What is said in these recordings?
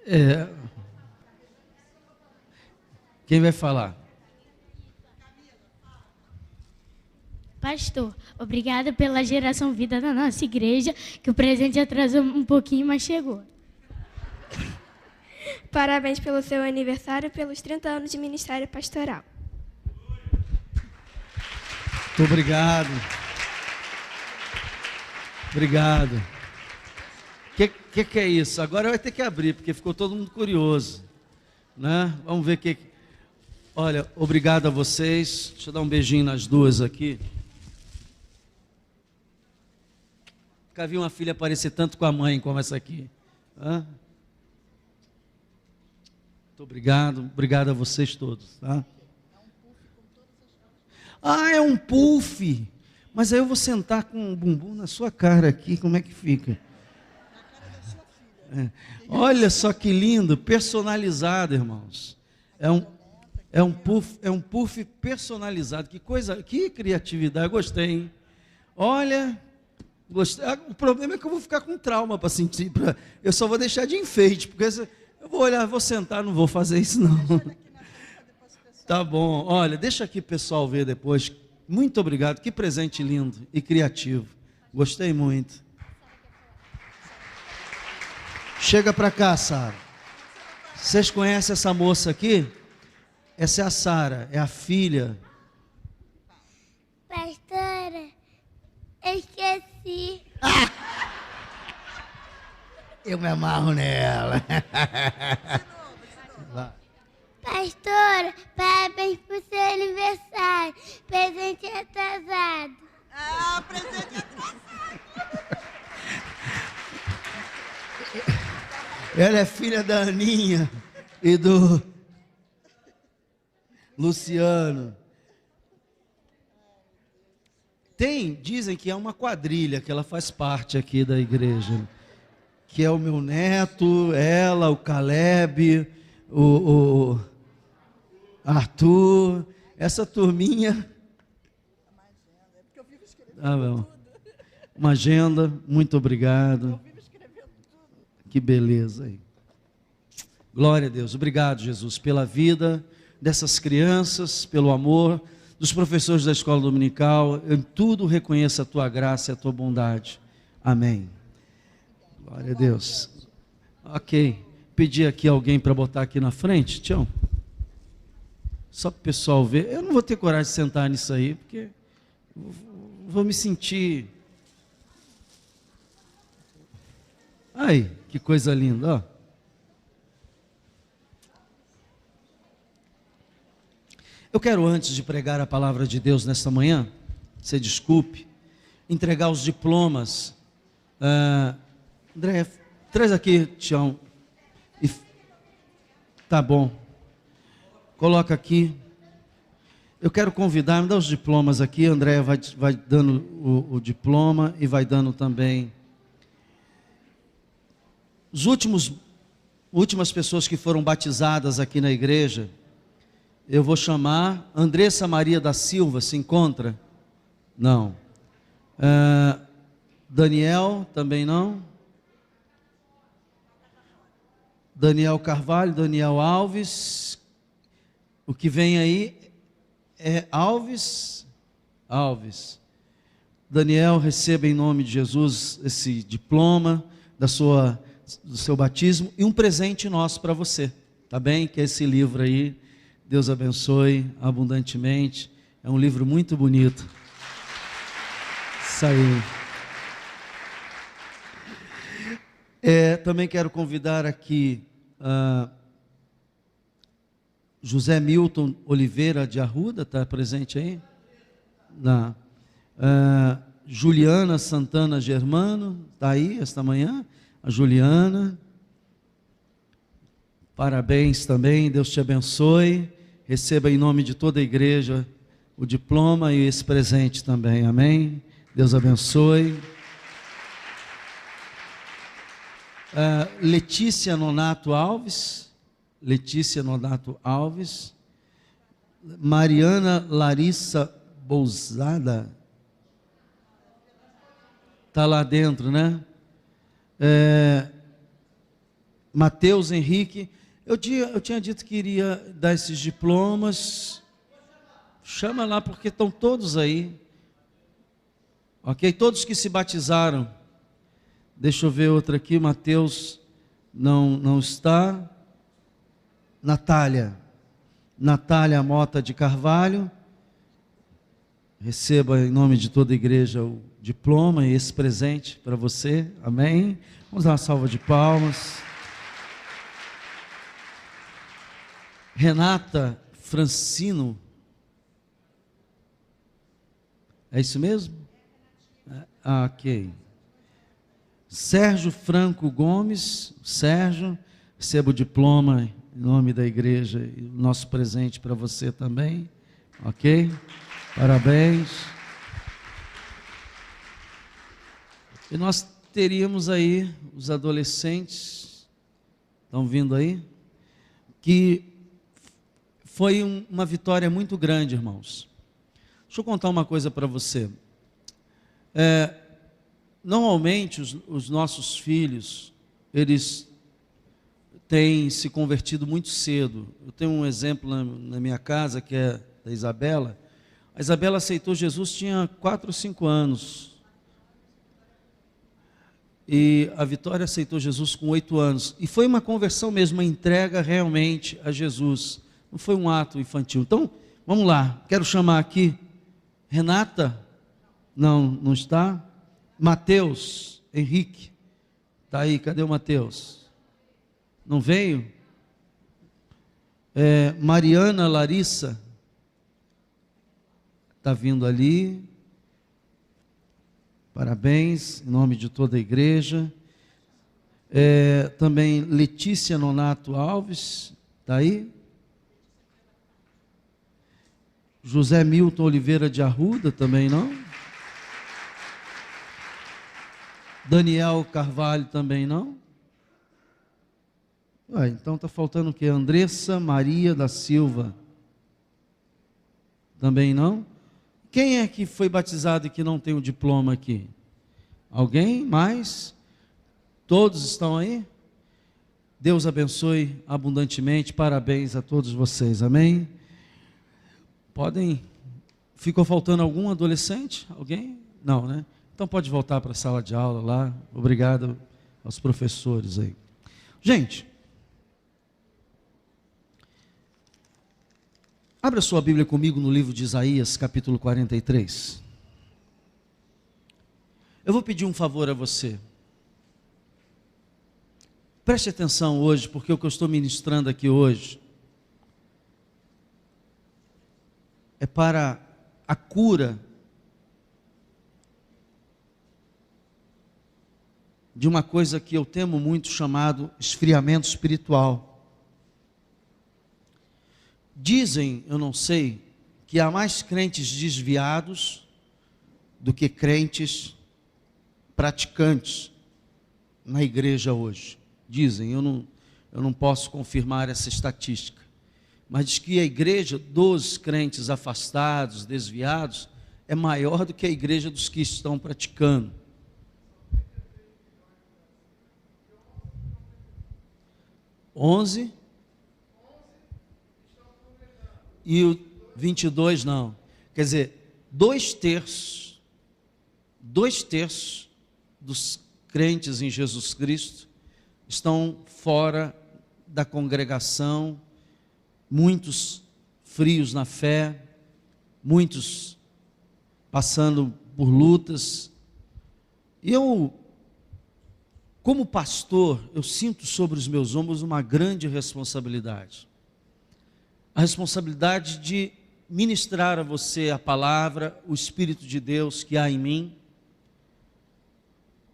É, quem vai falar? Pastor, obrigada pela geração vida da nossa igreja, que o presente atrasou um pouquinho, mas chegou. Parabéns pelo seu aniversário e pelos 30 anos de ministério pastoral. Muito obrigado. Obrigado. O que é isso? Agora vai ter que abrir, porque ficou todo mundo curioso, né? Vamos ver o que... Olha, obrigado a vocês. Deixa eu dar um beijinho nas duas aqui. Nunca vi uma filha parecer tanto com a mãe como essa aqui. Hã? Muito obrigado. Obrigado a vocês todos, tá? Ah, é um puff. Mas aí eu vou sentar com o bumbum na sua cara aqui, como é que fica? É. Olha só que lindo, personalizado, irmãos. É um puff personalizado. Que coisa, que criatividade, gostei, hein? Olha, gostei. O problema é que eu vou ficar com trauma para sentir. Eu só vou deixar de enfeite, porque eu vou olhar, vou sentar, não vou fazer isso não. Tá bom, olha, deixa aqui o pessoal ver depois. Muito obrigado, que presente lindo e criativo. Gostei muito. Chega para cá, Sara. Vocês conhecem essa moça aqui? Essa é a Sara, é a filha. Pastora, eu esqueci. Eu me amarro nela. Pastora, parabéns pro seu aniversário. Presente atrasado. Ah, presente atrasado. Ela é filha da Aninha e do Luciano. Dizem que é uma quadrilha, que ela faz parte aqui da igreja. Que é o meu neto, ela, o Caleb, o Arthur, essa turminha. Ah, bom. Uma agenda, muito obrigado. Que beleza aí. Glória a Deus. Obrigado, Jesus, pela vida dessas crianças, pelo amor dos professores da escola dominical. Em tudo reconheço a tua graça e a tua bondade. Amém. Glória a Deus. Ok. Pedir aqui alguém para botar aqui na frente, Tião. Só para o pessoal ver. Eu não vou ter coragem de sentar nisso aí, porque vou me sentir... Ai, que coisa linda, ó. Eu quero, antes de pregar a palavra de Deus nesta manhã, você desculpe, entregar os diplomas. André, traz aqui, Tião. Tá bom. Coloca aqui. Eu quero convidar, me dá os diplomas aqui. André vai dando o diploma e vai dando também. Últimas pessoas que foram batizadas aqui na igreja, eu vou chamar. Andressa Maria da Silva, se encontra? Não. Daniel, também não. Daniel Carvalho, Daniel Alves. O que vem aí é Alves. Daniel, receba em nome de Jesus esse diploma do seu batismo e um presente nosso para você, tá bem? Que é esse livro aí. Deus abençoe abundantemente. É um livro muito bonito. Isso aí. Também quero convidar aqui José Milton Oliveira de Arruda, está presente aí? Não. Juliana Santana Germano, está aí esta manhã? A Juliana. Parabéns também, Deus te abençoe. Receba em nome de toda a igreja o diploma e esse presente também, amém? Deus abençoe. Letícia Nonato Alves, Mariana Larissa Bousada, está lá dentro, né? Mateus Henrique. Eu tinha dito que iria dar esses diplomas. Chama lá, porque estão todos aí. Ok? Todos que se batizaram. Deixa eu ver outra aqui. Mateus não está. Natália Mota de Carvalho. Receba em nome de toda a igreja o diploma e esse presente para você. Amém? Vamos dar uma salva de palmas. Renata Francino. É isso mesmo? Ok. Sérgio Franco Gomes. Sérgio, receba o diploma em nome da igreja e o nosso presente para você também. Ok? Parabéns. E nós teríamos aí os adolescentes, estão vindo aí, que foi uma vitória muito grande, irmãos. Deixa eu contar uma coisa para você. Normalmente os nossos filhos, eles têm se convertido muito cedo. Eu tenho um exemplo na minha casa, que é da Isabela. A Isabela aceitou Jesus, tinha 4 ou 5 anos. E a Vitória aceitou Jesus com 8 anos. E foi uma conversão mesmo, uma entrega realmente a Jesus. Não foi um ato infantil. Então, vamos lá. Quero chamar aqui Renata. Não está. Mateus Henrique. Está aí, cadê o Mateus? Não veio? Mariana Larissa. Está vindo ali. Parabéns, em nome de toda a igreja. Também Letícia Nonato Alves, está aí. José Milton Oliveira de Arruda, também não. Daniel Carvalho, também não. Então está faltando o quê? Andressa Maria da Silva, também não. Quem é que foi batizado e que não tem o diploma aqui? Alguém mais? Todos estão aí? Deus abençoe abundantemente, parabéns a todos vocês, amém? Podem, ficou faltando algum adolescente? Alguém? Não, né? Então pode voltar para a sala de aula lá, obrigado aos professores aí. Gente, abra sua Bíblia comigo no livro de Isaías, capítulo 43. Eu vou pedir um favor a você. Preste atenção hoje, porque o que eu estou ministrando aqui hoje é para a cura de uma coisa que eu temo muito, chamado esfriamento espiritual. Dizem, eu não sei, que há mais crentes desviados do que crentes praticantes na igreja hoje. Dizem, eu não posso confirmar essa estatística, mas diz que a igreja dos crentes afastados, desviados, é maior do que a igreja dos que estão praticando. E o 22 não. Quer dizer, 2/3 dos crentes em Jesus Cristo estão fora da congregação, muitos frios na fé, muitos passando por lutas. E eu, como pastor, eu sinto sobre os meus ombros uma grande responsabilidade. A responsabilidade de ministrar a você a palavra, o Espírito de Deus que há em mim,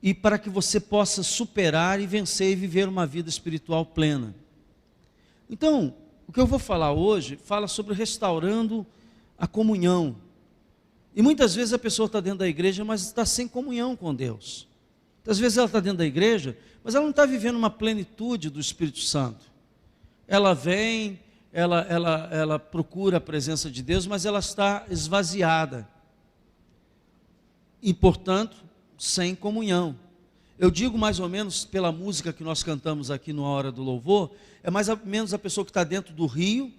e para que você possa superar e vencer e viver uma vida espiritual plena. Então, o que eu vou falar hoje, fala sobre restaurando a comunhão. E muitas vezes a pessoa está dentro da igreja, mas está sem comunhão com Deus. Às vezes ela está dentro da igreja, mas ela não está vivendo uma plenitude do Espírito Santo. Ela vem, ela procura a presença de Deus, mas ela está esvaziada. E, portanto, sem comunhão. eu digo mais ou menos pela música que nós cantamos aqui na hora do louvor, é mais ou menos a pessoa que está dentro do rio,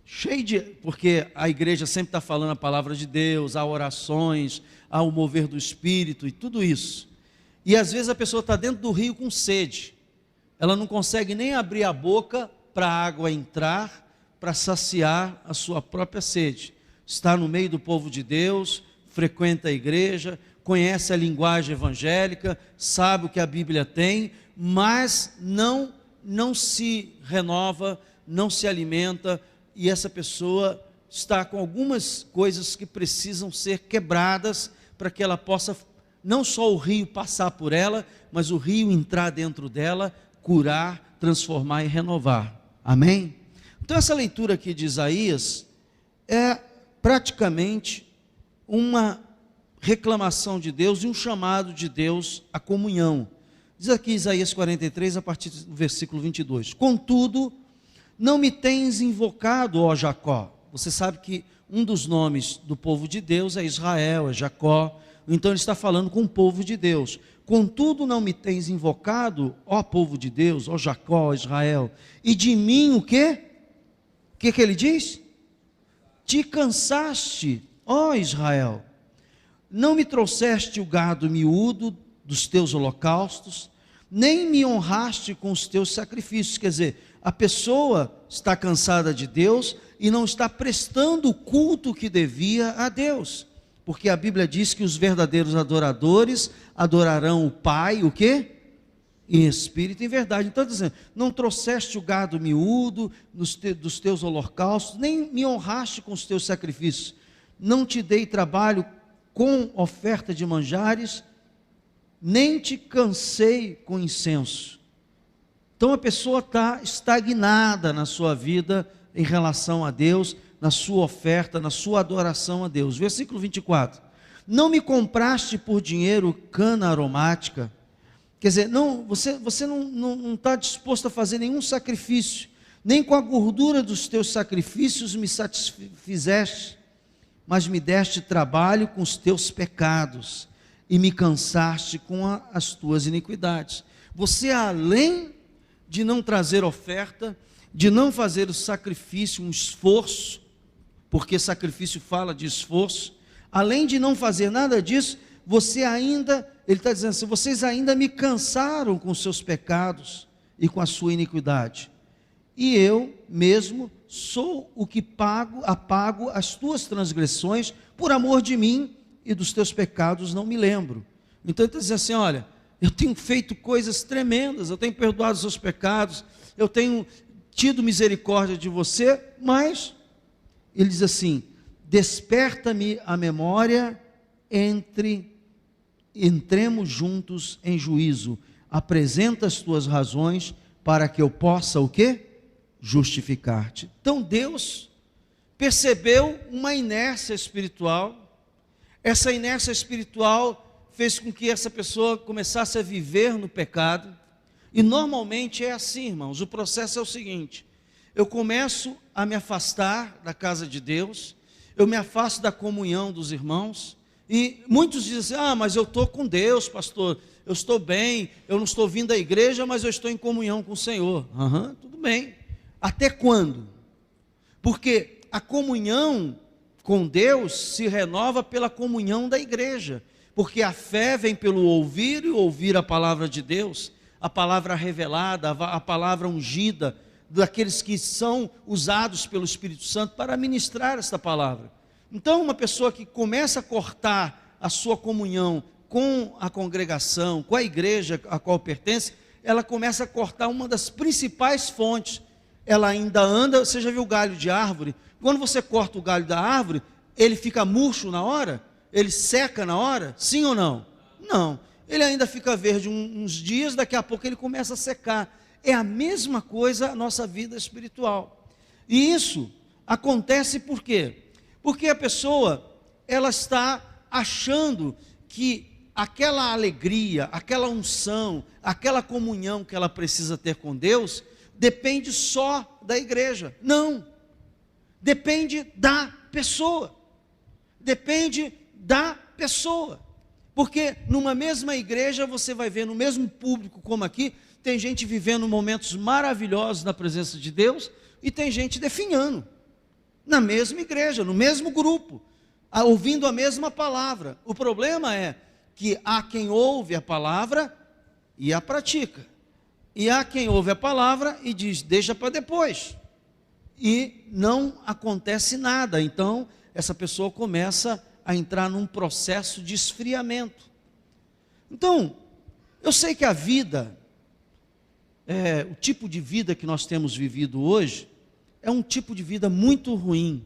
cheio de... Porque a igreja sempre está falando a palavra de Deus, há orações, há o mover do Espírito e tudo isso. E às vezes a pessoa está dentro do rio com sede. Ela não consegue nem abrir a boca para a água entrar, para saciar a sua própria sede. Está no meio do povo de Deus, frequenta a igreja, conhece a linguagem evangélica, sabe o que a Bíblia tem, mas não se renova, não se alimenta, e essa pessoa está com algumas coisas que precisam ser quebradas para que ela possa, não só o rio passar por ela, mas o rio entrar dentro dela, curar, transformar e renovar. Amém? Então essa leitura aqui de Isaías é praticamente uma reclamação de Deus e um chamado de Deus à comunhão. Diz aqui Isaías 43, a partir do versículo 22. Contudo, não me tens invocado, ó Jacó. Você sabe que um dos nomes do povo de Deus é Israel, é Jacó. Então ele está falando com o povo de Deus. Contudo, não me tens invocado, ó povo de Deus, ó Jacó, ó Israel. E de mim o quê? O que ele diz? Te cansaste, ó Israel. Não me trouxeste o gado miúdo dos teus holocaustos, nem me honraste com os teus sacrifícios. Quer dizer, a pessoa está cansada de Deus e não está prestando o culto que devia a Deus. Porque a Bíblia diz que os verdadeiros adoradores adorarão o Pai, o quê? Em espírito e em verdade. Então, dizendo, não trouxeste o gado miúdo dos teus holocaustos, nem me honraste com os teus sacrifícios. Não te dei trabalho com oferta de manjares, nem te cansei com incenso. Então a pessoa está estagnada na sua vida em relação a Deus, na sua oferta, na sua adoração a Deus. Versículo 24. Não me compraste por dinheiro cana aromática. Quer dizer, você não está disposto a fazer nenhum sacrifício, nem com a gordura dos teus sacrifícios me satisfizeste, mas me deste trabalho com os teus pecados e me cansaste com as tuas iniquidades. Você, além de não trazer oferta, de não fazer o sacrifício, um esforço, porque sacrifício fala de esforço, além de não fazer nada disso, você ainda, ele está dizendo assim, vocês ainda me cansaram com os seus pecados e com a sua iniquidade. E eu mesmo sou o que apago as tuas transgressões por amor de mim, e dos teus pecados não me lembro. Então ele está dizendo assim, olha, eu tenho feito coisas tremendas, eu tenho perdoado os seus pecados, eu tenho tido misericórdia de você, mas ele diz assim, desperta-me a memória, entremos juntos em juízo, apresenta as tuas razões, para que eu possa o quê? Justificar-te. Então Deus percebeu uma inércia espiritual. Essa inércia espiritual fez com que essa pessoa começasse a viver no pecado. E normalmente é assim, irmãos, o processo é o seguinte, eu começo a me afastar da casa de Deus, eu me afasto da comunhão dos irmãos, e muitos dizem assim, mas eu estou com Deus, pastor, eu estou bem, eu não estou vindo à igreja, mas eu estou em comunhão com o Senhor. Tudo bem. Até quando? Porque a comunhão com Deus se renova pela comunhão da igreja, porque a fé vem pelo ouvir e ouvir a palavra de Deus, a palavra revelada, a palavra ungida, daqueles que são usados pelo Espírito Santo para ministrar esta palavra. Então uma pessoa que começa a cortar a sua comunhão com a congregação, com a igreja a qual pertence, ela começa a cortar uma das principais fontes. Ela ainda anda, você já viu o galho de árvore? Quando você corta o galho da árvore, ele fica murcho na hora? Ele seca na hora? Sim ou não? Não. Ele ainda fica verde uns dias, daqui a pouco ele começa a secar. É a mesma coisa a nossa vida espiritual. E isso acontece por quê? Porque a pessoa, ela está achando que aquela alegria, aquela unção, aquela comunhão que ela precisa ter com Deus, depende só da igreja. Não. Depende da pessoa. Depende da pessoa. Porque numa mesma igreja você vai ver, no mesmo público como aqui, tem gente vivendo momentos maravilhosos na presença de Deus e tem gente definhando. Na mesma igreja, no mesmo grupo, ouvindo a mesma palavra. O problema é que há quem ouve a palavra e a pratica. E há quem ouve a palavra e diz, deixa para depois. E não acontece nada. Então, essa pessoa começa a entrar num processo de esfriamento. Então, eu sei que a vida, o tipo de vida que nós temos vivido hoje, é um tipo de vida muito ruim.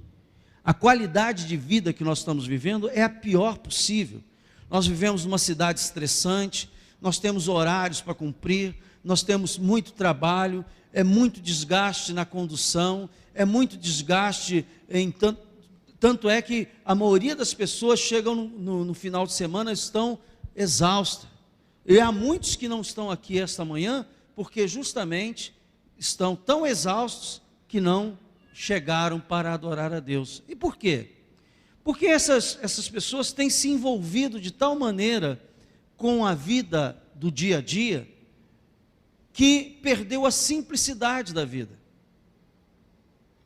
A qualidade de vida que nós estamos vivendo é a pior possível. Nós vivemos numa cidade estressante, nós temos horários para cumprir, nós temos muito trabalho, é muito desgaste na condução, é muito desgaste em tanto é que a maioria das pessoas chegam no final de semana estão exaustas. E há muitos que não estão aqui esta manhã porque justamente estão tão exaustos que não chegaram para adorar a Deus. E por quê? Porque essas pessoas têm se envolvido de tal maneira com a vida do dia a dia que perdeu a simplicidade da vida.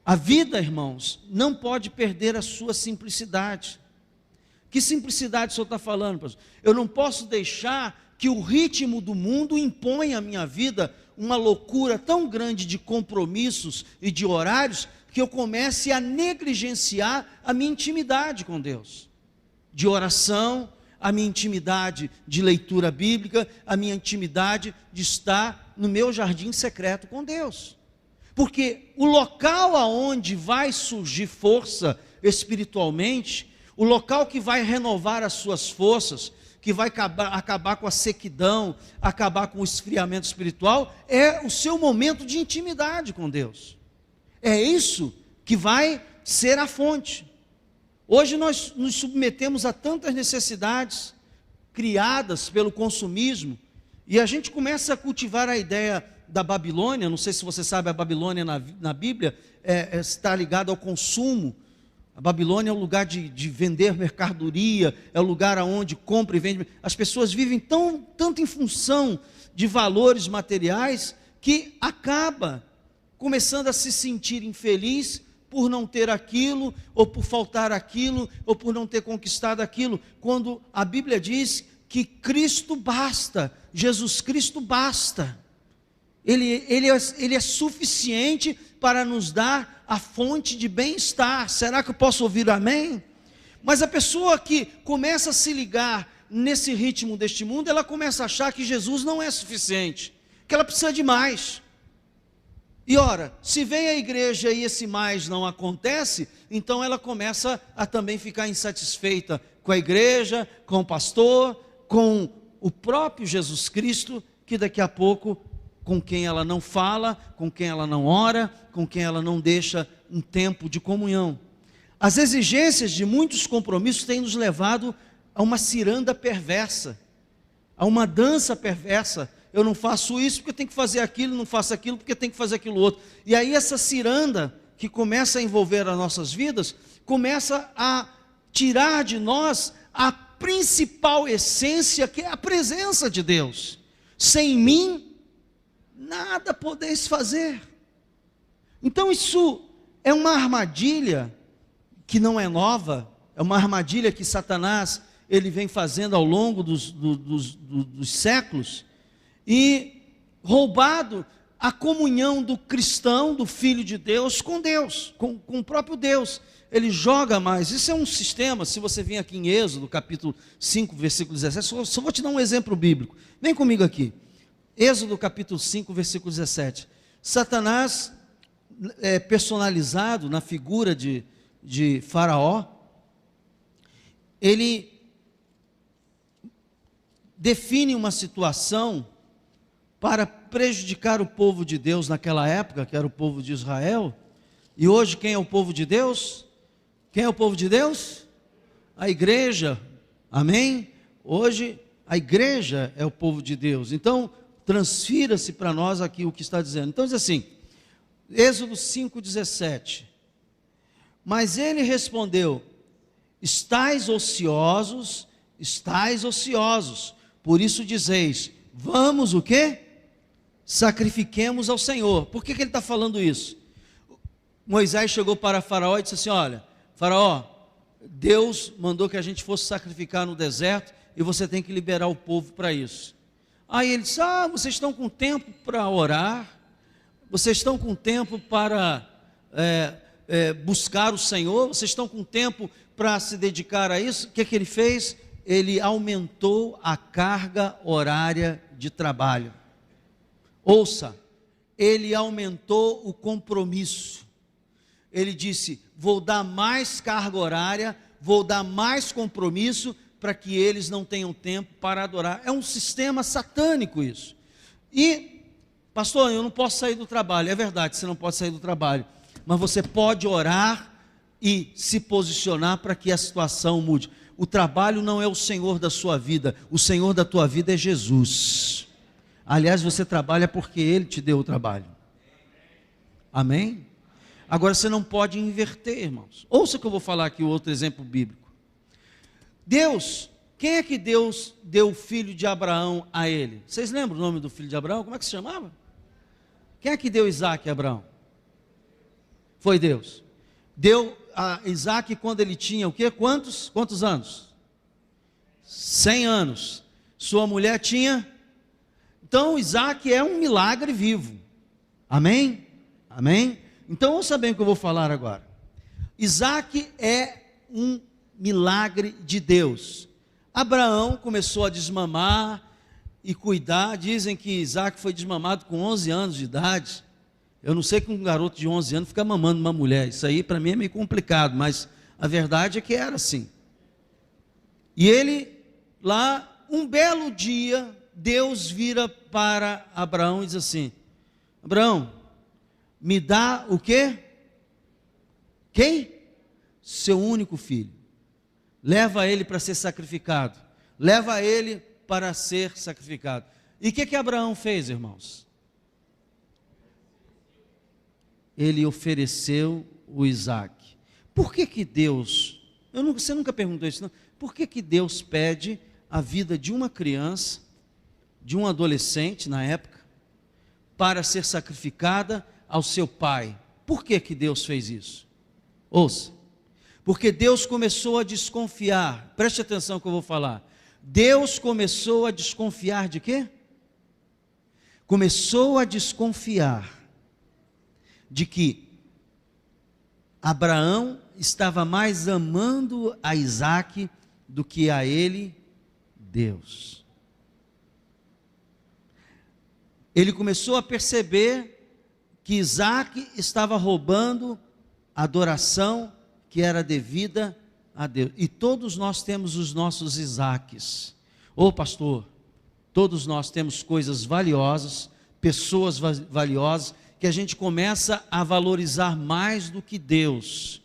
A vida, irmãos, não pode perder a sua simplicidade. Que simplicidade o senhor está falando, pastor? Eu não posso deixar que o ritmo do mundo imponha à minha vida uma loucura tão grande de compromissos e de horários que eu comece a negligenciar a minha intimidade com Deus, de oração, a minha intimidade de leitura bíblica, a minha intimidade de estar no meu jardim secreto com Deus. Porque o local aonde vai surgir força espiritualmente, o local que vai renovar as suas forças, que vai acabar com a sequidão, acabar com o esfriamento espiritual, é o seu momento de intimidade com Deus. É isso que vai ser a fonte. Hoje nós nos submetemos a tantas necessidades criadas pelo consumismo, e a gente começa a cultivar a ideia da Babilônia. Não sei se você sabe, a Babilônia na Bíblia está ligada ao consumo. A Babilônia é o lugar de vender mercadoria, é o lugar onde compra e vende. As pessoas vivem tanto em função de valores materiais que acaba começando a se sentir infeliz por não ter aquilo, ou por faltar aquilo, ou por não ter conquistado aquilo, quando a Bíblia diz que Cristo basta, Jesus Cristo basta. Ele é suficiente para nos dar a fonte de bem-estar. Será que eu posso ouvir amém? Mas a pessoa que começa a se ligar nesse ritmo deste mundo, ela começa a achar que Jesus não é suficiente, que ela precisa de mais. E ora, se vem a igreja e esse mais não acontece, então ela começa a também ficar insatisfeita com a igreja, com o pastor, com o próprio Jesus Cristo, que daqui a pouco, com quem ela não fala, com quem ela não ora, com quem ela não deixa um tempo de comunhão. As exigências de muitos compromissos têm nos levado a uma ciranda perversa, a uma dança perversa. Eu não faço isso porque eu tenho que fazer aquilo, não faço aquilo porque eu tenho que fazer aquilo outro. E aí essa ciranda que começa a envolver as nossas vidas, começa a tirar de nós a principal essência, que é a presença de Deus. Sem mim, nada podeis fazer. Então isso é uma armadilha que não é nova, é uma armadilha que Satanás ele vem fazendo ao longo dos séculos, e roubado a comunhão do cristão, do filho de Deus, com Deus, com o próprio Deus. Ele joga mais. Isso é um sistema. Se você vir aqui em Êxodo, capítulo 5, versículo 17, só vou te dar um exemplo bíblico. Vem comigo aqui. Êxodo capítulo 5, versículo 17. Satanás é personalizado na figura de Faraó. Ele define uma situação para prejudicar o povo de Deus naquela época, que era o povo de Israel. E hoje quem é o povo de Deus? Quem é o povo de Deus? A igreja, amém? Hoje a igreja é o povo de Deus. Então transfira-se para nós aqui o que está dizendo. Então diz assim, Êxodo 5,17. Mas ele respondeu: estais ociosos estáis ociosos, por isso dizeis, vamos o quê? Sacrifiquemos ao Senhor. Por que ele está falando isso? Moisés chegou para Faraó e disse assim, olha, Faraó, Deus mandou que a gente fosse sacrificar no deserto, e você tem que liberar o povo para isso. Aí ele disse, vocês estão com tempo para orar, vocês estão com tempo para buscar o Senhor, vocês estão com tempo para se dedicar a isso. O que ele fez? Ele aumentou a carga horária de trabalho. Ouça, ele aumentou o compromisso. Ele disse, vou dar mais carga horária, vou dar mais compromisso, para que eles não tenham tempo para adorar. É um sistema satânico isso. E, pastor, eu não posso sair do trabalho. É verdade, você não pode sair do trabalho, mas você pode orar e se posicionar para que a situação mude. O trabalho não é o Senhor da sua vida, o Senhor da tua vida é Jesus. Aliás, você trabalha porque Ele te deu o trabalho. Amém? Agora você não pode inverter, irmãos. Ouça que eu vou falar aqui outro exemplo bíblico. Deus, quem é que Deus deu o filho de Abraão a ele? Vocês lembram o nome do filho de Abraão? Como é que se chamava? Quem é que deu Isaac a Abraão? Foi Deus. Deu a Isaac quando ele tinha o quê? Quantos anos? 100 anos. Sua mulher tinha? Então Isaac é um milagre vivo. Amém? Amém? Então ouça bem o que eu vou falar agora. Isaac é um milagre de Deus. Abraão começou a desmamar e cuidar. Dizem que Isaac foi desmamado com 11 anos de idade. Eu não sei que um garoto de 11 anos fica mamando uma mulher. Isso aí para mim é meio complicado, mas a verdade é que era assim. E ele lá, um belo dia, Deus vira para Abraão e diz assim, Abraão, me dá o quê? Quem? Seu único filho. Leva ele para ser sacrificado. Leva ele para ser sacrificado. E o que Abraão fez, irmãos? Ele ofereceu o Isaac. Por que Deus, você nunca perguntou isso, não? Por que Deus pede a vida de uma criança, de um adolescente na época, para ser sacrificada ao seu pai? Por que Deus fez isso? Ouça. Porque Deus começou a desconfiar, preste atenção que eu vou falar. Deus começou a desconfiar de quê? Começou a desconfiar de que Abraão estava mais amando a Isaac do que a ele, Deus. Ele começou a perceber que Isaac estava roubando a adoração que era devida a Deus. E todos nós temos os nossos Isaques. Ô pastor, todos nós temos coisas valiosas, pessoas valiosas, que a gente começa a valorizar mais do que Deus.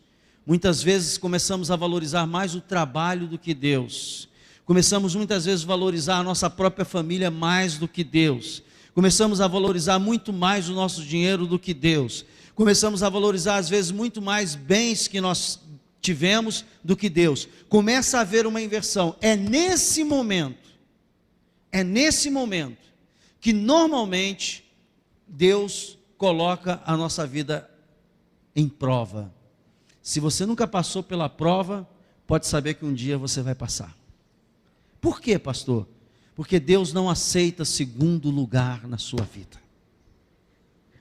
Muitas vezes começamos a valorizar mais o trabalho do que Deus. Começamos muitas vezes a valorizar a nossa própria família mais do que Deus. Começamos a valorizar muito mais o nosso dinheiro do que Deus. Começamos a valorizar às vezes muito mais bens que nós tivemos do que Deus. Começa a haver uma inversão. É nesse momento que normalmente Deus coloca a nossa vida em prova. Se você nunca passou pela prova, pode saber que um dia você vai passar. Por quê, pastor? Porque Deus não aceita segundo lugar na sua vida.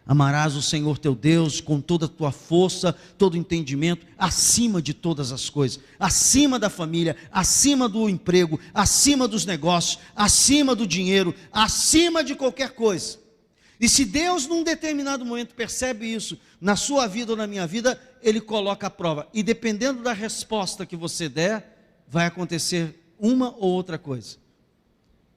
Amarás o Senhor teu Deus com toda a tua força, todo o entendimento, acima de todas as coisas, acima da família, acima do emprego, acima dos negócios, acima do dinheiro, acima de qualquer coisa. E se Deus num determinado momento percebe isso na sua vida ou na minha vida, Ele coloca a prova. E dependendo da resposta que você der, vai acontecer uma ou outra coisa.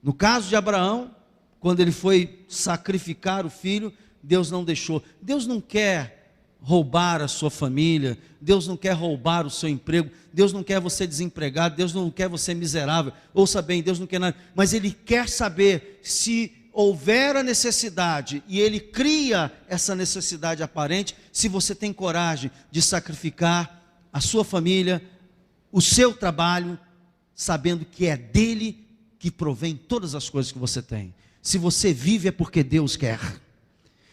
No caso de Abraão, quando ele foi sacrificar o filho, Deus não deixou. Deus não quer roubar a sua família, Deus não quer roubar o seu emprego, Deus não quer você desempregado, Deus não quer você miserável. Ouça bem, Deus não quer nada, mas Ele quer saber se houver a necessidade, e Ele cria essa necessidade aparente, se você tem coragem de sacrificar a sua família, o seu trabalho, sabendo que é dele que provém todas as coisas que você tem. Se você vive é porque Deus quer.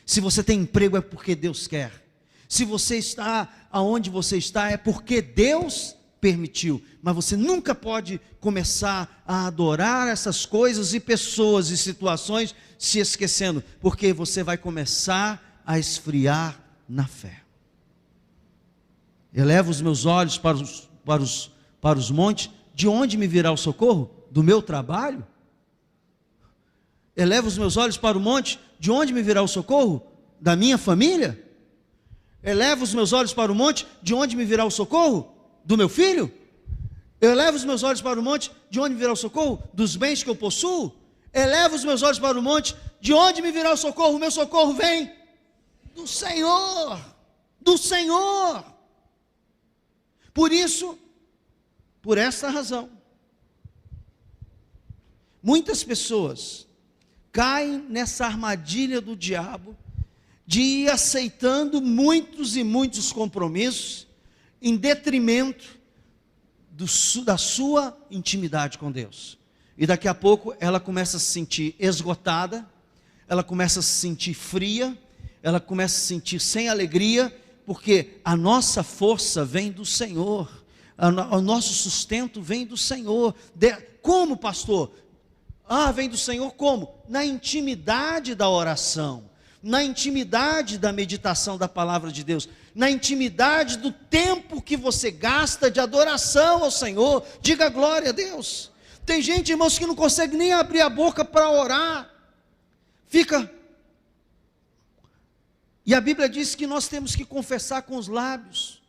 Se você tem emprego é porque Deus quer. Se você está aonde você está é porque Deus permitiu. Mas você nunca pode começar a adorar essas coisas e pessoas e situações se esquecendo, porque você vai começar a esfriar na fé. Elevo os meus olhos para os montes. De onde me virá o socorro? Do meu trabalho? Elevo os meus olhos para o monte. De onde me virá o socorro? Da minha família? Elevo os meus olhos para o monte. De onde me virá o socorro? Do meu filho? Eu elevo os meus olhos para o monte. De onde me virá o socorro? Dos bens que eu possuo? Elevo os meus olhos para o monte. De onde me virá o socorro? O meu socorro vem do Senhor. Do Senhor. Por isso, por essa razão, muitas pessoas caem nessa armadilha do diabo de ir aceitando muitos e muitos compromissos em detrimento da sua intimidade com Deus. E daqui a pouco ela começa a se sentir esgotada, ela começa a se sentir fria, ela começa a se sentir sem alegria, porque a nossa força vem do Senhor, o nosso sustento vem do Senhor. Como, pastor? Vem do Senhor como? Na intimidade da oração, na intimidade da meditação da palavra de Deus, na intimidade do tempo que você gasta de adoração ao Senhor. Diga glória a Deus. Tem gente, irmãos, que não consegue nem abrir a boca para orar, e a Bíblia diz que nós temos que confessar com os lábios.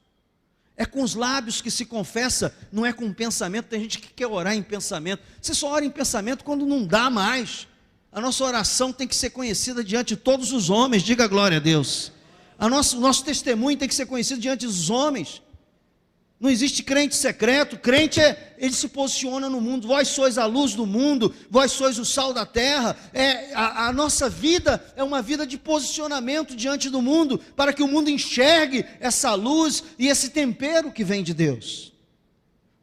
É com os lábios que se confessa, não é com o pensamento. Tem gente que quer orar em pensamento. Você só ora em pensamento quando não dá mais. A nossa oração tem que ser conhecida diante de todos os homens. Diga glória a Deus. O nosso testemunho tem que ser conhecido diante dos homens. Não existe crente secreto. Crente ele se posiciona no mundo. Vós sois a luz do mundo, vós sois o sal da terra. A nossa vida é uma vida de posicionamento diante do mundo, para que o mundo enxergue essa luz e esse tempero que vem de Deus.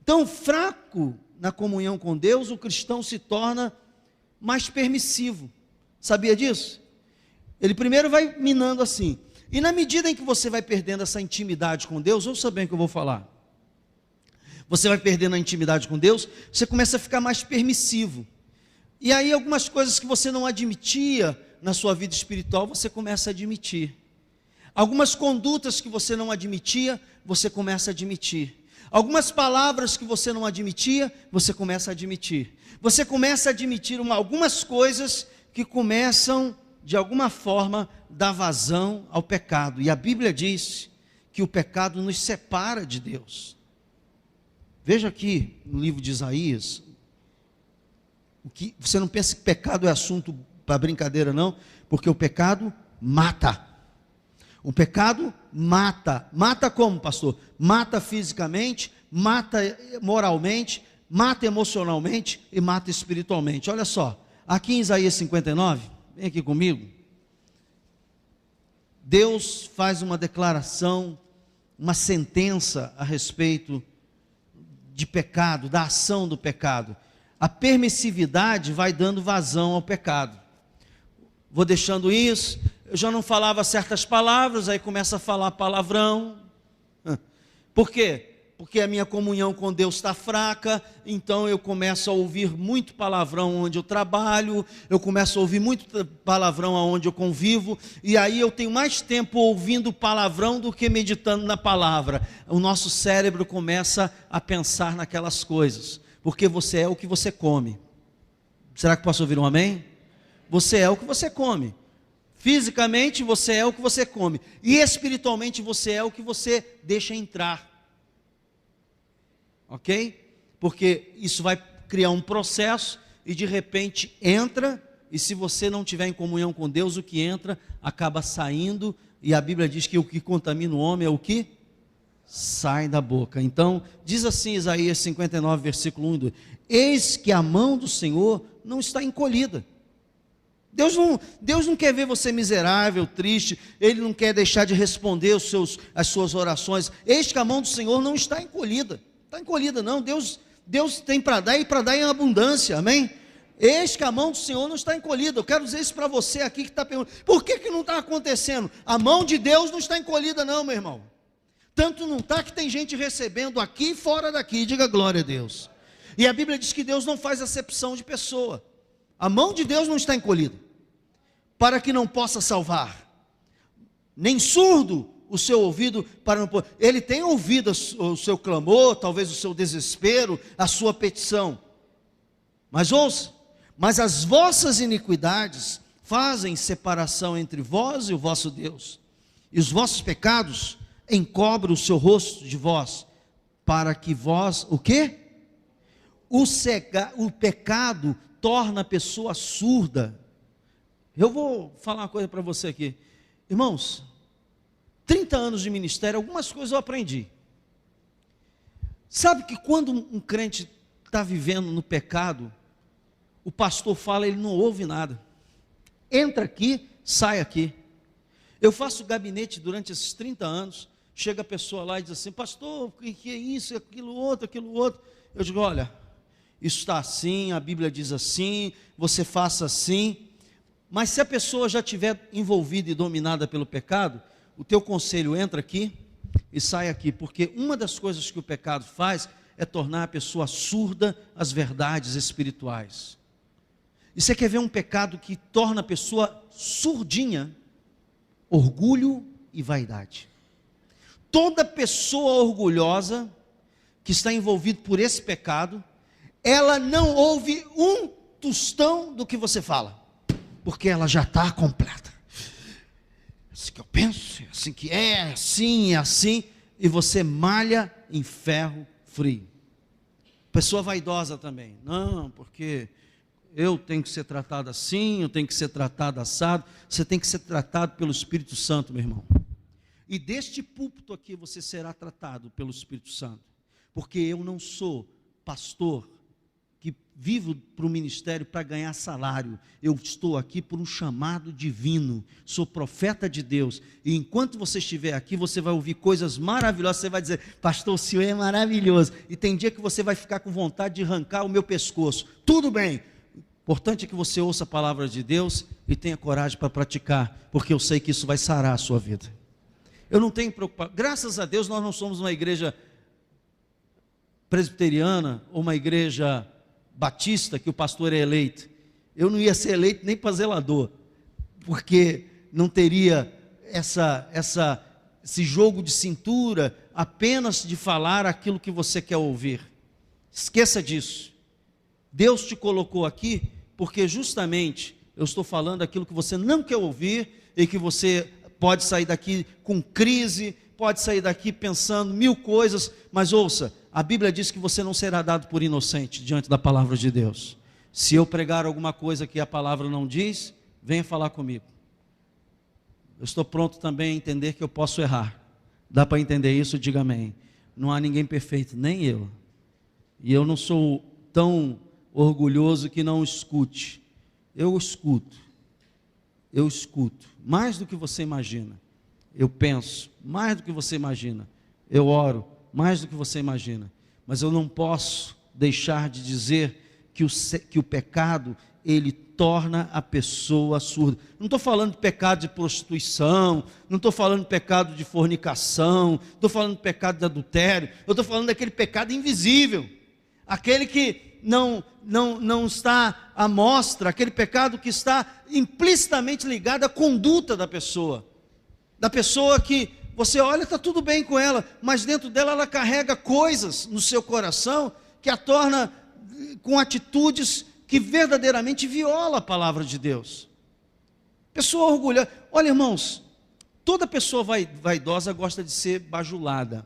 Então, fraco na comunhão com Deus, o cristão se torna mais permissivo. Sabia disso? Ele primeiro vai minando assim, e na medida em que você vai perdendo essa intimidade com Deus, ouça bem o que eu vou falar. Você vai perdendo a intimidade com Deus, você começa a ficar mais permissivo. E aí algumas coisas que você não admitia na sua vida espiritual, você começa a admitir. Algumas condutas que você não admitia, você começa a admitir. Algumas palavras que você não admitia, você começa a admitir. Você começa a admitir algumas coisas que começam, de alguma forma, dar vazão ao pecado. E a Bíblia diz que o pecado nos separa de Deus. Veja aqui no livro de Isaías, você não pensa que pecado é assunto para brincadeira não, porque o pecado mata. O pecado mata. Mata como, pastor? Mata fisicamente, mata moralmente, mata emocionalmente e mata espiritualmente. Olha só, aqui em Isaías 59, vem aqui comigo. Deus faz uma declaração, uma sentença a respeito de pecado, da ação do pecado. A permissividade vai dando vazão ao pecado. Vou deixando isso, eu já não falava certas palavras, aí começa a falar palavrão. Por quê? Porque a minha comunhão com Deus está fraca, então eu começo a ouvir muito palavrão onde eu trabalho, eu começo a ouvir muito palavrão onde eu convivo, e aí eu tenho mais tempo ouvindo palavrão do que meditando na palavra. O nosso cérebro começa a pensar naquelas coisas, porque você é o que você come. Será que posso ouvir um amém? Você é o que você come. Fisicamente você é o que você come, e espiritualmente você é o que você deixa entrar. Ok? Porque isso vai criar um processo e de repente entra, e se você não tiver em comunhão com Deus, o que entra acaba saindo, e a Bíblia diz que o que contamina o homem é o que sai da boca. Então, diz assim Isaías 59, versículo 1 e 2: eis que a mão do Senhor não está encolhida. Deus não quer ver você miserável, triste, Ele não quer deixar de responder as suas orações. Eis que a mão do Senhor não está encolhida. Está encolhida não, Deus Deus tem para dar e para dar em abundância, amém? Eis que a mão do Senhor não está encolhida. Eu quero dizer isso para você aqui que está perguntando, por que não está acontecendo? A mão de Deus não está encolhida não, meu irmão. Tanto não está que tem gente recebendo aqui e fora daqui, diga glória a Deus. E a Bíblia diz que Deus não faz acepção de pessoa. A mão de Deus não está encolhida, para que não possa salvar, nem surdo o seu ouvido para não poder. Ele tem ouvido o seu clamor, talvez o seu desespero, a sua petição. Mas ouça, mas as vossas iniquidades fazem separação entre vós e o vosso Deus, e os vossos pecados encobrem o seu rosto de vós, para que vós, o quê? O pecado torna a pessoa surda. Eu vou falar uma coisa para você aqui, irmãos, 30 anos de ministério, algumas coisas eu aprendi. Sabe que quando um crente está vivendo no pecado, o pastor fala, ele não ouve nada. Entra aqui, sai aqui. Eu faço gabinete durante esses 30 anos, chega a pessoa lá e diz assim, pastor, o que é isso, aquilo outro. Eu digo, olha, isso está assim, a Bíblia diz assim, você faça assim. Mas se a pessoa já estiver envolvida e dominada pelo pecado, o teu conselho entra aqui e sai aqui, porque uma das coisas que o pecado faz é tornar a pessoa surda às verdades espirituais. E você quer ver um pecado que torna a pessoa surdinha? Orgulho e vaidade. Toda pessoa orgulhosa que está envolvida por esse pecado, ela não ouve um tostão do que você fala, porque ela já está completa. É assim que eu penso, é assim que é assim, e você malha em ferro frio. Pessoa vaidosa também, não, porque eu tenho que ser tratado assim, eu tenho que ser tratado assado. Você tem que ser tratado pelo Espírito Santo, meu irmão. E deste púlpito aqui você será tratado pelo Espírito Santo, porque eu não sou pastor que vivo para o ministério para ganhar salário. Eu estou aqui por um chamado divino, sou profeta de Deus, e enquanto você estiver aqui, você vai ouvir coisas maravilhosas, você vai dizer, pastor, o senhor é maravilhoso, e tem dia que você vai ficar com vontade de arrancar o meu pescoço. Tudo bem, o importante é que você ouça a palavra de Deus e tenha coragem para praticar, porque eu sei que isso vai sarar a sua vida. Eu não tenho preocupação, graças a Deus nós não somos uma igreja presbiteriana ou uma igreja batista que o pastor é eleito. Eu não ia ser eleito nem para zelador, porque não teria esse jogo de cintura apenas de falar aquilo que você quer ouvir. Esqueça disso. Deus te colocou aqui porque justamente eu estou falando aquilo que você não quer ouvir e que você pode sair daqui com crise, pode sair daqui pensando mil coisas, mas ouça, a Bíblia diz que você não será dado por inocente diante da palavra de Deus. Se eu pregar alguma coisa que a palavra não diz, venha falar comigo. Eu estou pronto também a entender que eu posso errar. Dá para entender isso? Diga amém. Não há ninguém perfeito, nem eu. E eu não sou tão orgulhoso que não escute. Eu escuto. Mais do que você imagina. Eu penso mais do que você imagina. Eu oro mais do que você imagina. Mas eu não posso deixar de dizer que o pecado, ele torna a pessoa surda. Não estou falando de pecado de prostituição, não estou falando de pecado de fornicação, estou falando de pecado de adultério, eu estou falando daquele pecado invisível, aquele que não está à mostra, aquele pecado que está implicitamente ligado à conduta da pessoa que você olha, está tudo bem com ela, mas dentro dela ela carrega coisas no seu coração que a torna com atitudes que verdadeiramente viola a palavra de Deus. Pessoa orgulhosa. Olha, irmãos, toda pessoa vaidosa gosta de ser bajulada.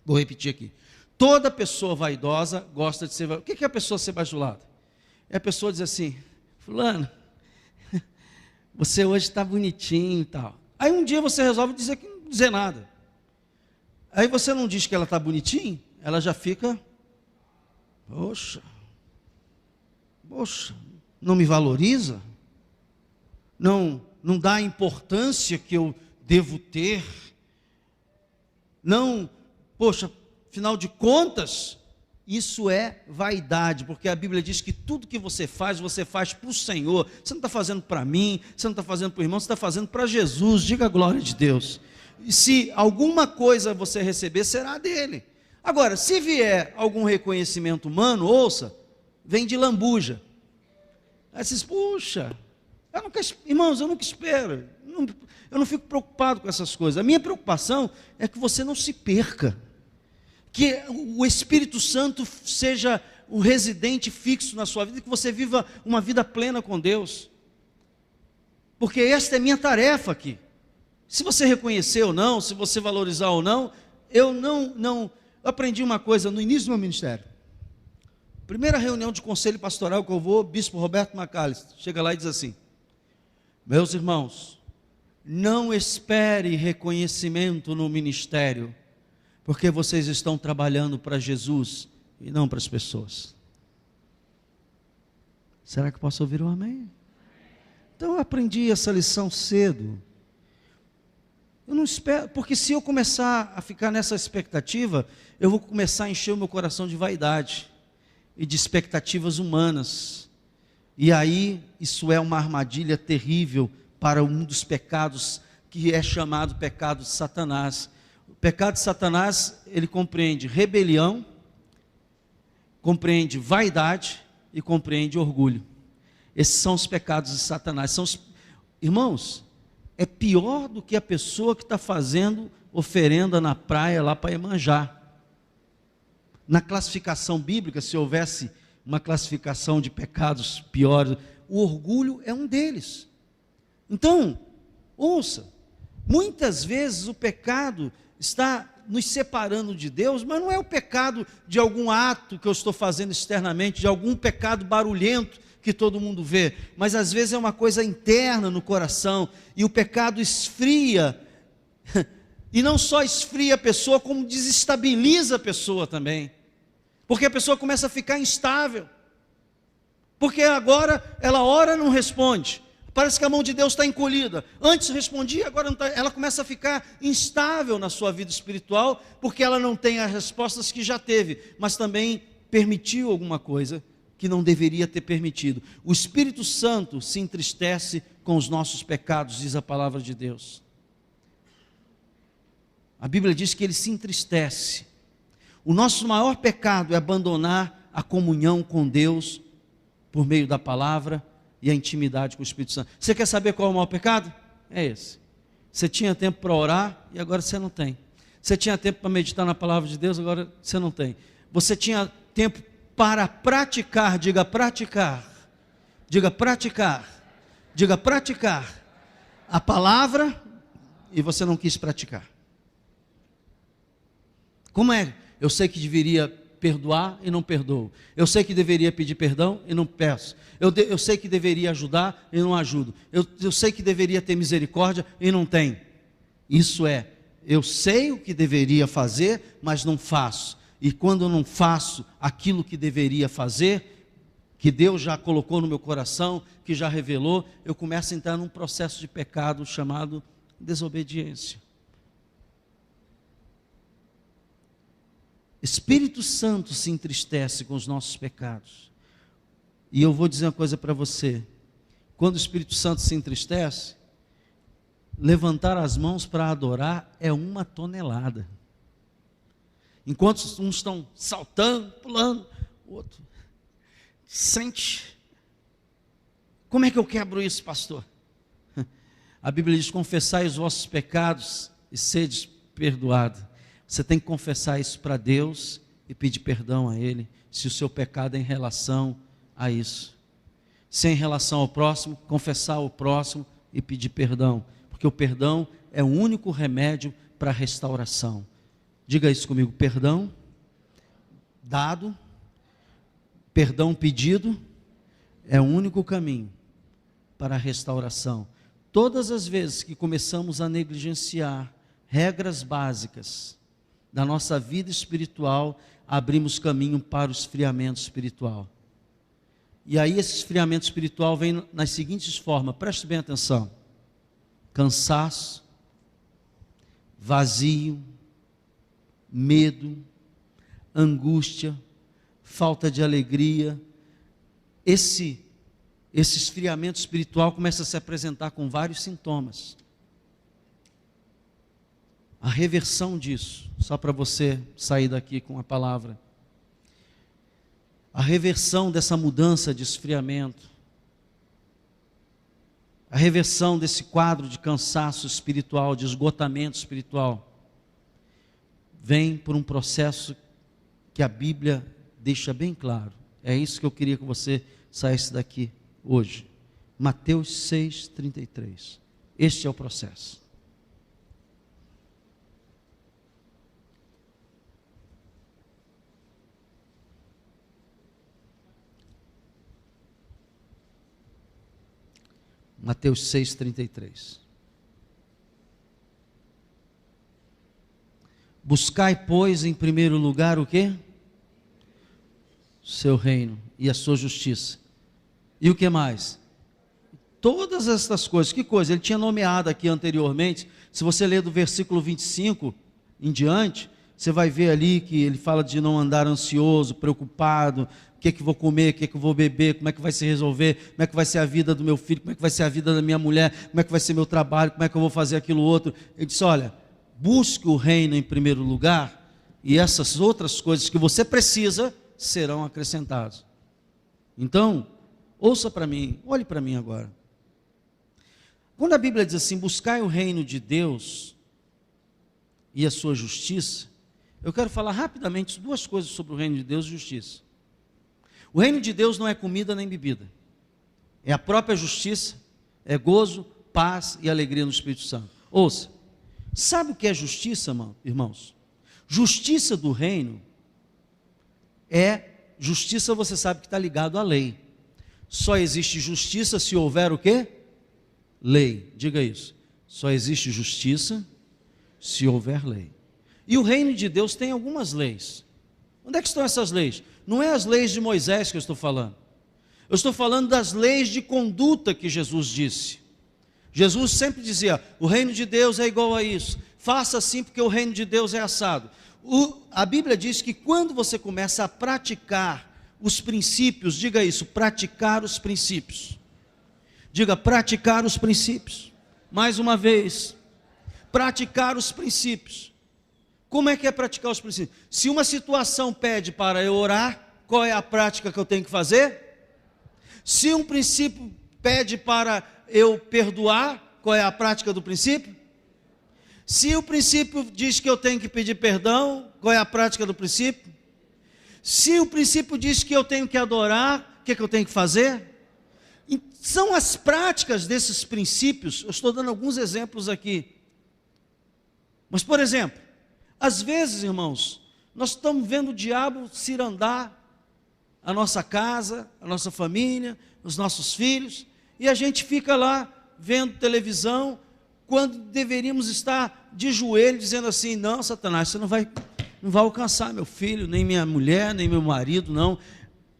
Vou repetir aqui. Toda pessoa vaidosa gosta de ser bajulada. O que é a pessoa ser bajulada? É a pessoa dizer assim, fulano, você hoje está bonitinho e tal. Aí um dia você resolve não dizer nada. Aí você não diz que ela está bonitinha, ela já fica, poxa, não me valoriza, não dá a importância que eu devo ter, não, poxa, afinal de contas, isso é vaidade, porque a Bíblia diz que tudo que você faz para o Senhor. Você não está fazendo para mim, você não está fazendo para o irmão, você está fazendo para Jesus. Diga a glória de Deus. E se alguma coisa você receber, será dele. Agora, se vier algum reconhecimento humano, ouça, vem de lambuja. Aí você diz, puxa, irmãos, eu nunca espero, eu não fico preocupado com essas coisas. A minha preocupação é que você não se perca, que o Espírito Santo seja o residente fixo na sua vida, que você viva uma vida plena com Deus, porque esta é minha tarefa aqui. Se você reconhecer ou não, se você valorizar ou não, eu aprendi uma coisa no início do meu ministério. Primeira reunião de conselho pastoral que eu vou, bispo Roberto Macalister, chega lá e diz assim: meus irmãos, não espere reconhecimento no ministério, porque vocês estão trabalhando para Jesus e não para as pessoas. Será que posso ouvir um amém? Então eu aprendi essa lição cedo. Eu não espero, porque se eu começar a ficar nessa expectativa, eu vou começar a encher o meu coração de vaidade e de expectativas humanas. E aí, isso é uma armadilha terrível para um dos pecados que é chamado pecado de Satanás. O pecado de Satanás, ele compreende rebelião, compreende vaidade e compreende orgulho. Esses são os pecados de Satanás. Irmãos, é pior do que a pessoa que está fazendo oferenda na praia lá para Iemanjá. Na classificação bíblica, se houvesse uma classificação de pecados piores, o orgulho é um deles. Então, ouça, muitas vezes o pecado está nos separando de Deus, mas não é o pecado de algum ato que eu estou fazendo externamente, de algum pecado barulhento que todo mundo vê, mas às vezes é uma coisa interna no coração, e o pecado esfria, e não só esfria a pessoa, como desestabiliza a pessoa também, porque a pessoa começa a ficar instável, porque agora ela ora e não responde, parece que a mão de Deus está encolhida, antes respondia, agora não está. Ela começa a ficar instável na sua vida espiritual, porque ela não tem as respostas que já teve, mas também permitiu alguma coisa que não deveria ter permitido. O Espírito Santo se entristece com os nossos pecados, diz a palavra de Deus. A Bíblia diz que ele se entristece. O nosso maior pecado é abandonar a comunhão com Deus por meio da palavra e a intimidade com o Espírito Santo. Você quer saber qual é o maior pecado? É esse. Você tinha tempo para orar e agora você não tem. Você tinha tempo para meditar na palavra de Deus, agora você não tem. Você tinha tempo para praticar, diga praticar, diga praticar, diga praticar a palavra, e você não quis praticar. Como é? Eu sei que deveria perdoar e não perdoo. Eu sei que deveria pedir perdão e não peço. Eu sei que deveria ajudar e não ajudo. Eu sei que deveria ter misericórdia e não tenho. Isso é, eu sei o que deveria fazer, mas não faço. E quando eu não faço aquilo que deveria fazer, que Deus já colocou no meu coração, que já revelou, eu começo a entrar num processo de pecado chamado desobediência. Espírito Santo se entristece com os nossos pecados. E eu vou dizer uma coisa para você: quando o Espírito Santo se entristece, levantar as mãos para adorar é 1 tonelada. Enquanto uns estão saltando, pulando, o outro sente. Como é que eu quebro isso, pastor? A Bíblia diz: confessai os vossos pecados e sedes perdoados. Você tem que confessar isso para Deus e pedir perdão a Ele, se o seu pecado é em relação a isso. Se é em relação ao próximo, confessar ao próximo e pedir perdão, porque o perdão é o único remédio para a restauração. Diga isso comigo: perdão dado, perdão pedido, é o único caminho para a restauração. Todas as vezes que começamos a negligenciar regras básicas da nossa vida espiritual, abrimos caminho para o esfriamento espiritual. E aí esse esfriamento espiritual vem nas seguintes formas, preste bem atenção: cansaço, vazio, medo, angústia, falta de alegria. Esse esfriamento espiritual começa a se apresentar com vários sintomas. A reversão disso, só para você sair daqui com a palavra. A reversão dessa mudança de esfriamento, a reversão desse quadro de cansaço espiritual, de esgotamento espiritual, vem por um processo que a Bíblia deixa bem claro. É isso que eu queria que você saísse daqui hoje. Mateus 6,33. Este é o processo. Mateus 6,33. Buscai, pois, em primeiro lugar o quê? Seu reino e a sua justiça. E o que mais? Todas estas coisas. Que coisa? Ele tinha nomeado aqui anteriormente. Se você ler do versículo 25 em diante, você vai ver ali que ele fala de não andar ansioso, preocupado. O que é que vou comer, o que é que eu vou beber, como é que vai se resolver, como é que vai ser a vida do meu filho, como é que vai ser a vida da minha mulher, como é que vai ser meu trabalho, como é que eu vou fazer aquilo outro. Ele disse, olha, busque o reino em primeiro lugar e essas outras coisas que você precisa serão acrescentadas. Então, ouça para mim, olhe para mim agora. Quando a Bíblia diz assim, buscai o reino de Deus e a sua justiça, eu quero falar rapidamente duas coisas sobre o reino de Deus e justiça. O reino de Deus não é comida nem bebida, é a própria justiça, é gozo, paz e alegria no Espírito Santo. Ouça, sabe o que é justiça, irmãos? Justiça do reino é, justiça você sabe que está ligado à lei. Só existe justiça se houver o quê? Lei, diga isso. Só existe justiça se houver lei. E o reino de Deus tem algumas leis. Onde é que estão essas leis? Não é as leis de Moisés que eu estou falando. Eu estou falando das leis de conduta que Jesus disse. Jesus sempre dizia, o reino de Deus é igual a isso. Faça assim porque o reino de Deus é assado. A Bíblia diz que quando você começa a praticar os princípios, diga isso, praticar os princípios. Diga, praticar os princípios. Mais uma vez, praticar os princípios. Como é que é praticar os princípios? Se uma situação pede para eu orar, qual é a prática que eu tenho que fazer? Se um princípio pede para eu perdoar, qual é a prática do princípio? Se o princípio diz que eu tenho que pedir perdão, qual é a prática do princípio? Se o princípio diz que eu tenho que adorar, o que é que eu tenho que fazer? São as práticas desses princípios, eu estou dando alguns exemplos aqui. Mas, por exemplo, às vezes, irmãos, nós estamos vendo o diabo cirandar a nossa casa, a nossa família, os nossos filhos, e a gente fica lá vendo televisão, quando deveríamos estar de joelho, dizendo assim, não, Satanás, você não vai alcançar meu filho, nem minha mulher, nem meu marido, não,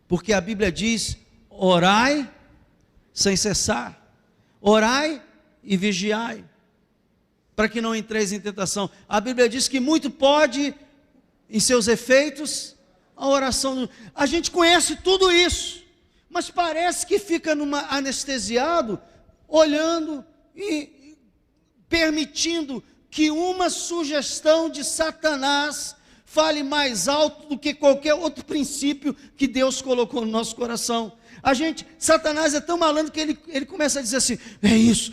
porque a Bíblia diz, orai sem cessar, orai e vigiai, para que não entreis em tentação. A Bíblia diz que muito pode, em seus efeitos, a oração. A gente conhece tudo isso, mas parece que fica anestesiado, olhando e permitindo que uma sugestão de Satanás fale mais alto do que qualquer outro princípio que Deus colocou no nosso coração. Satanás é tão malandro que ele começa a dizer assim, é isso,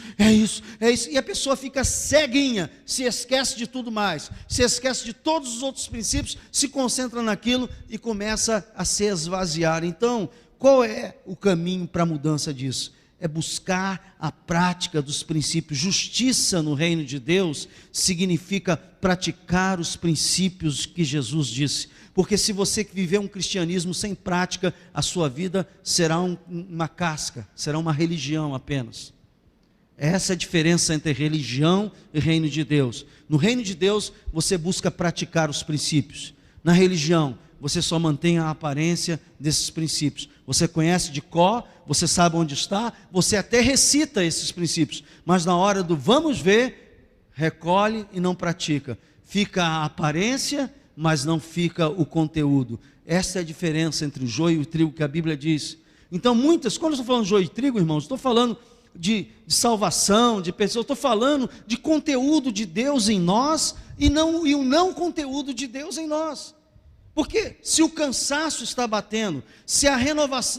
e a pessoa fica ceguinha, se esquece de tudo mais, se esquece de todos os outros princípios, se concentra naquilo e começa a se esvaziar. Então, qual é o caminho para a mudança disso? É buscar a prática dos princípios. Justiça no reino de Deus significa praticar os princípios que Jesus disse. Porque se você viver um cristianismo sem prática, a sua vida será uma casca, será uma religião apenas. Essa é a diferença entre religião e reino de Deus. No reino de Deus, você busca praticar os princípios. Na religião, você só mantém a aparência desses princípios. Você conhece de cor, você sabe onde está, você até recita esses princípios, mas na hora do vamos ver, recolhe e não pratica. Fica a aparência mas não fica o conteúdo. Essa é a diferença entre o joio e o trigo que a Bíblia diz. Então quando eu estou falando de joio e trigo, irmãos, estou falando de salvação, de pessoas, estou falando de conteúdo de Deus em nós e o não conteúdo de Deus em nós. Porque se o cansaço está batendo, se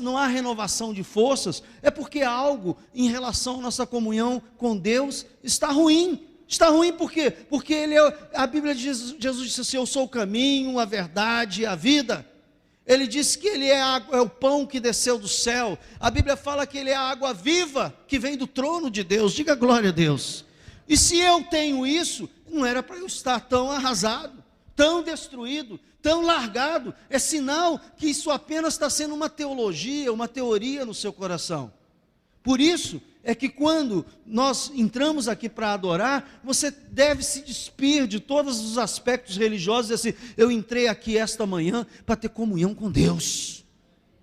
não há renovação de forças, é porque algo em relação à nossa comunhão com Deus está ruim. Está ruim por quê? Porque a Bíblia diz, Jesus disse assim: eu sou o caminho, a verdade e a vida. Ele disse que Ele é o pão que desceu do céu. A Bíblia fala que Ele é a água viva que vem do trono de Deus. Diga glória a Deus. E se eu tenho isso, não era para eu estar tão arrasado, tão destruído, tão largado. É sinal que isso apenas está sendo uma teologia, uma teoria no seu coração. Por isso é que quando nós entramos aqui para adorar, você deve se despir de todos os aspectos religiosos, e assim: eu entrei aqui esta manhã para ter comunhão com Deus,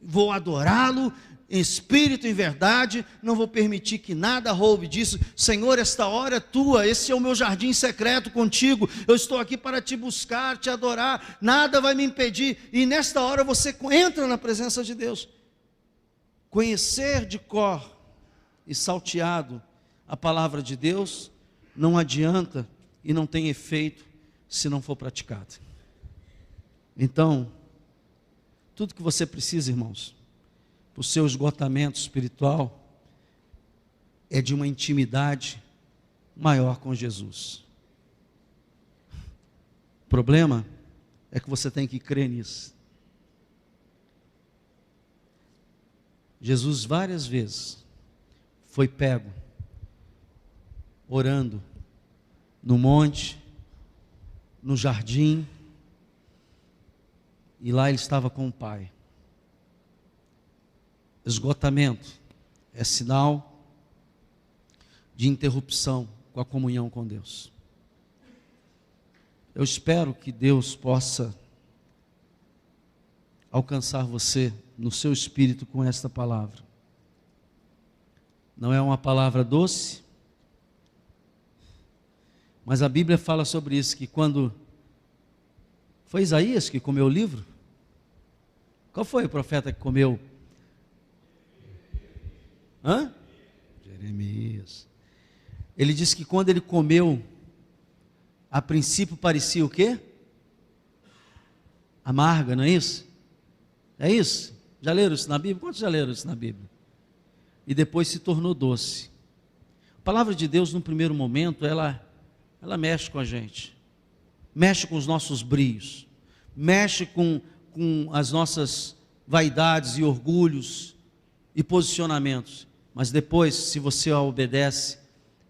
vou adorá-lo em espírito e em verdade, não vou permitir que nada roube disso. Senhor, esta hora é tua, esse é o meu jardim secreto contigo, eu estou aqui para te buscar, te adorar, nada vai me impedir. E nesta hora você entra na presença de Deus. Conhecer de cor e salteado a palavra de Deus não adianta e não tem efeito se não for praticado. Então, tudo que você precisa, irmãos, para o seu esgotamento espiritual, é de uma intimidade maior com Jesus. O problema é que você tem que crer nisso. Jesus várias vezes foi pego orando no monte, no jardim, e lá ele estava com o Pai. Esgotamento é sinal de interrupção com a comunhão com Deus. Eu espero que Deus possa alcançar você no seu espírito com esta palavra. Não é uma palavra doce, mas a Bíblia fala sobre isso, que quando foi Isaías que comeu o livro? Qual foi o profeta que comeu? Jeremias. Ele disse que quando ele comeu, a princípio parecia o quê? Amarga, não é isso? É isso? Já leram isso na Bíblia? Quantos já leram isso na Bíblia? E depois se tornou doce. A palavra de Deus, no primeiro momento, ela mexe com a gente, mexe com os nossos brios, mexe com as nossas vaidades e orgulhos e posicionamentos, mas depois, se você a obedece,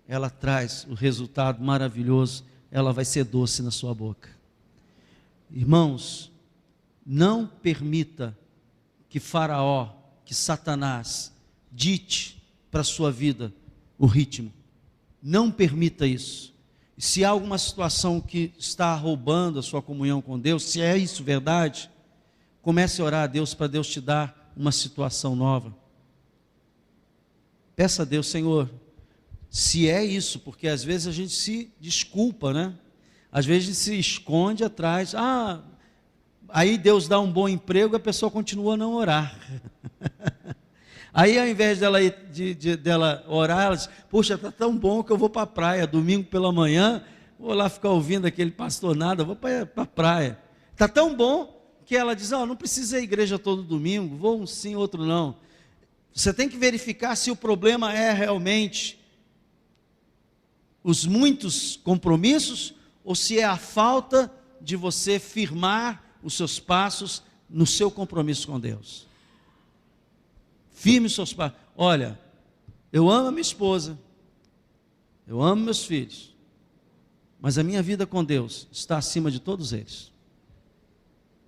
ela traz o resultado maravilhoso, ela vai ser doce na sua boca. Irmãos, não permita que Faraó, que Satanás dite para a sua vida o ritmo. Não permita isso. Se há alguma situação que está roubando a sua comunhão com Deus, se é isso verdade, comece a orar a Deus para Deus te dar uma situação nova. Peça a Deus: Senhor, se é isso, porque às vezes a gente se desculpa, né? Às vezes a gente se esconde atrás, aí Deus dá um bom emprego, a pessoa continua a não orar. Aí ao invés dela orar, ela diz: puxa, está tão bom que eu vou para a praia, domingo pela manhã, vou lá ficar ouvindo aquele pastor nada, vou para a praia. Está tão bom que ela diz: não precisa ir à igreja todo domingo, vou um sim, outro não. Você tem que verificar se o problema é realmente os muitos compromissos, ou se é a falta de você firmar os seus passos no seu compromisso com Deus. Firme os seus passos. Olha, eu amo a minha esposa, eu amo meus filhos, mas a minha vida com Deus está acima de todos eles.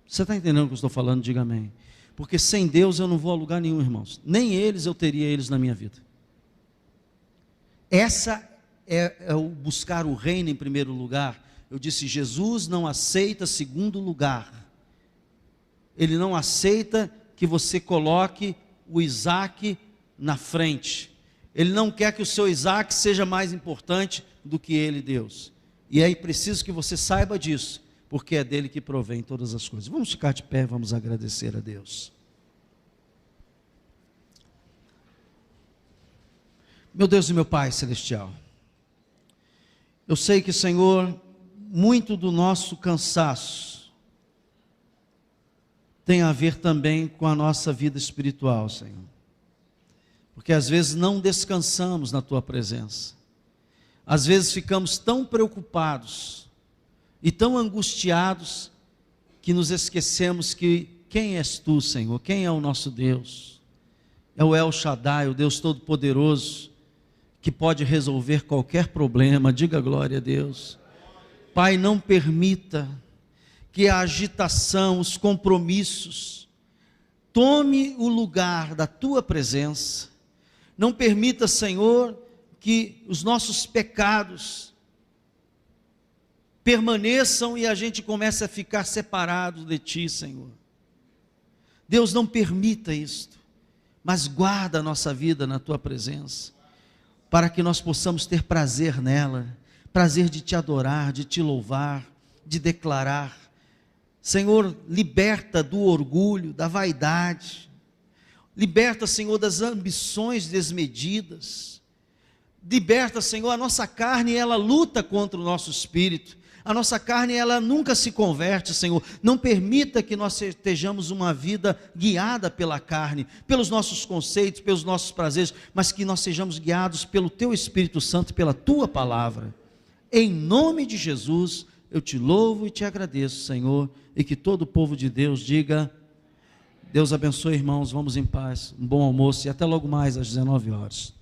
Você está entendendo o que eu estou falando? Diga amém. Porque sem Deus eu não vou a lugar nenhum, irmãos. Nem eles eu teria eles na minha vida. Essa é o buscar o reino em primeiro lugar. Eu disse: Jesus não aceita segundo lugar. Ele não aceita que você coloque o Isaac na frente. Ele não quer que o seu Isaac seja mais importante do que ele, Deus. E é preciso que você saiba disso, porque é dele que provém todas as coisas. Vamos ficar de pé, vamos agradecer a Deus. Meu Deus e meu Pai celestial, eu sei que, Senhor, muito do nosso cansaço tem a ver também com a nossa vida espiritual, Senhor. Porque às vezes não descansamos na Tua presença. Às vezes ficamos tão preocupados e tão angustiados que nos esquecemos que quem és Tu, Senhor? Quem é o nosso Deus? É o El Shaddai, o Deus Todo-Poderoso, que pode resolver qualquer problema. Diga glória a Deus. Pai, não permita que a agitação, os compromissos, tome o lugar da Tua presença. Não permita, Senhor, que os nossos pecados permaneçam e a gente comece a ficar separado de Ti, Senhor. Deus, não permita isto, mas guarda a nossa vida na Tua presença, para que nós possamos ter prazer nela, prazer de Te adorar, de Te louvar, de declarar. Senhor, liberta do orgulho, da vaidade, liberta, Senhor, das ambições desmedidas, liberta, Senhor, a nossa carne, ela luta contra o nosso espírito, a nossa carne, ela nunca se converte, Senhor. Não permita que nós estejamos uma vida guiada pela carne, pelos nossos conceitos, pelos nossos prazeres, mas que nós sejamos guiados pelo Teu Espírito Santo, pela Tua palavra. Em nome de Jesus, eu Te louvo e Te agradeço, Senhor, e que todo o povo de Deus diga: Deus abençoe, irmãos, vamos em paz, um bom almoço e até logo mais às 19 horas.